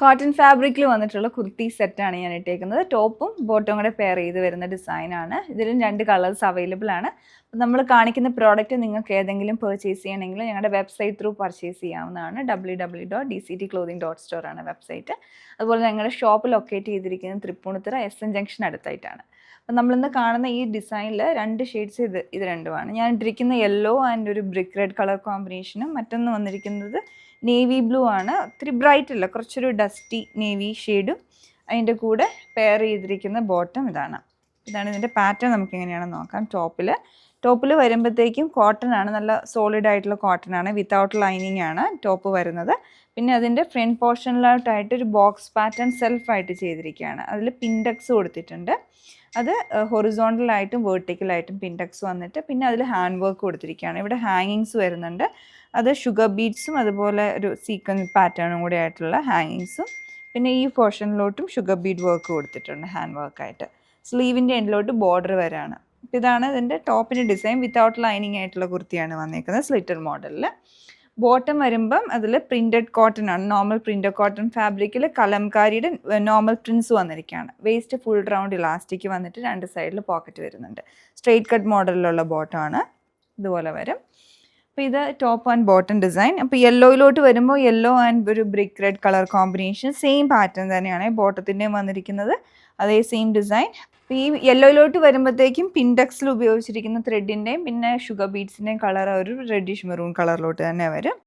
Cotton ഫാബ്രിക്കിൽ വന്നിട്ടുള്ള കുർത്തി സെറ്റാണ് ഞാൻ ഇട്ടേക്കുന്നത്. ടോപ്പും ബോട്ടവും കൂടെ പെയർ ചെയ്ത് വരുന്ന ഡിസൈനാണ്. ഇതിലും 2 കളേഴ്സ് അവൈലബിൾ ആണ്. നമ്മൾ കാണിക്കുന്ന പ്രോഡക്റ്റ് നിങ്ങൾക്ക് ഏതെങ്കിലും പർച്ചേസ് ചെയ്യണമെങ്കിൽ ഞങ്ങളുടെ വെബ്സൈറ്റ് ത്രൂ പർച്ചേസ് ചെയ്യാവുന്നതാണ്. www.dctclothing.store ആണ് വെബ്സൈറ്റ്. അതുപോലെ ഞങ്ങളുടെ ഷോപ്പ് ലൊക്കേറ്റ് ചെയ്തിരിക്കുന്നത് തൃപ്പൂണിത്തുറ SN ജംഗ്ഷൻ അടുത്തായിട്ടാണ്. അപ്പം നമ്മളിന്ന് കാണുന്ന ഈ ഡിസൈനിൽ 2 ഷെയ്ഡ്സ് ഇത് രണ്ടുമാണ്. ഞാൻ ഇട്ടിരിക്കുന്ന യെല്ലോ ആൻഡ് ഒരു ബ്രിക്ക് റെഡ് കളർ കോമ്പിനേഷനും മറ്റൊന്ന് വന്നിരിക്കുന്നത് നേവി ബ്ലൂ ആണ്. ഒത്തിരി ബ്രൈറ്റ് അല്ല, കുറച്ചൊരു ഡസ്റ്റി നേവി ഷെയ്ഡും അതിൻ്റെ കൂടെ പെയർ ചെയ്തിരിക്കുന്ന ബോട്ടം ഇതാണ് ഇതിൻ്റെ പാറ്റേൺ. നമുക്ക് എങ്ങനെയാണെന്ന് നോക്കാം. ടോപ്പിൽ വരുമ്പോഴത്തേക്കും കോട്ടൺ ആണ്, നല്ല സോളിഡ് ആയിട്ടുള്ള കോട്ടൺ ആണ്, വിത്തൗട്ട് ലൈനിങ് ആണ് ടോപ്പ് വരുന്നത്. പിന്നെ അതിൻ്റെ ഫ്രണ്ട് പോർഷനിലോട്ടായിട്ട് ഒരു ബോക്സ് പാറ്റേൺ സെൽഫായിട്ട് ചെയ്തിരിക്കുകയാണ്. അതിൽ പിൻഡക്സ് കൊടുത്തിട്ടുണ്ട്. അത് ഹൊറിസോണ്ടലായിട്ടും വേർട്ടിക്കലായിട്ടും പിൻഡക്സ് വന്നിട്ട് പിന്നെ അതിൽ ഹാൻഡ് വർക്ക് കൊടുത്തിരിക്കുകയാണ്. ഇവിടെ ഹാങ്ങിങ്സ് വരുന്നുണ്ട്. അത് ഷുഗർ ബീഡ്സും അതുപോലെ ഒരു സീക്വൻസ് പാറ്റേണും കൂടി ആയിട്ടുള്ള ഹാങ്ങിങ്സും പിന്നെ ഈ പോർഷനിലോട്ടും ഷുഗർ ബീഡ് വർക്ക് കൊടുത്തിട്ടുണ്ട് ഹാൻഡ് വർക്കായിട്ട്. സ്ലീവിൻ്റെ എൻഡിലോട്ട് ബോർഡർ വരാണ്. അപ്പോൾ ഇതാണ് ഇതിൻ്റെ ടോപ്പിൻ്റെ ഡിസൈൻ. വിത്തൗട്ട് ലൈനിങ് ആയിട്ടുള്ള കുർത്തിയാണ് വന്നിരിക്കുന്നത് സ്ലിറ്റർ മോഡലിൽ. ബോട്ടം വരുമ്പം അതിൽ പ്രിൻറ്റഡ് കോട്ടൺ ആണ്, നോർമൽ പ്രിൻറ്റഡ് കോട്ടൺ ഫാബ്രിക്കിൽ കലംകാരിയുടെ നോർമൽ പ്രിൻസ് വന്നിരിക്കുകയാണ്. വേസ്റ്റ് ഫുൾ റൗണ്ട് ഇലാസ്റ്റിക് വന്നിട്ട് 2 സൈഡിൽ പോക്കറ്റ് വരുന്നുണ്ട്. സ്ട്രെയിറ്റ് കട്ട് മോഡലിലുള്ള ബോട്ടമാണ്, ഇതുപോലെ വരും. അപ്പോൾ ഇത് ടോപ്പ് ആൻഡ് ബോട്ടം ഡിസൈൻ. അപ്പോൾ യെല്ലോയിലോട്ട് വരുമ്പോൾ യെല്ലോ ആൻഡ് ഒരു brick red colour combination, same pattern തന്നെയാണ് ബോട്ടത്തിൻ്റെയും വന്നിരിക്കുന്നത്, അതേ സെയിം ഡിസൈൻ. അപ്പോൾ ഈ യെല്ലോയിലോട്ട് വരുമ്പോഴത്തേക്കും പിൻഡക്സിൽ ഉപയോഗിച്ചിരിക്കുന്ന ത്രെഡിൻ്റെയും പിന്നെ ഷുഗർ ബീഡ്സിൻ്റെയും കളർ ഒരു റെഡിഷ് മെറൂൺ കളറിലോട്ട് തന്നെ വരും.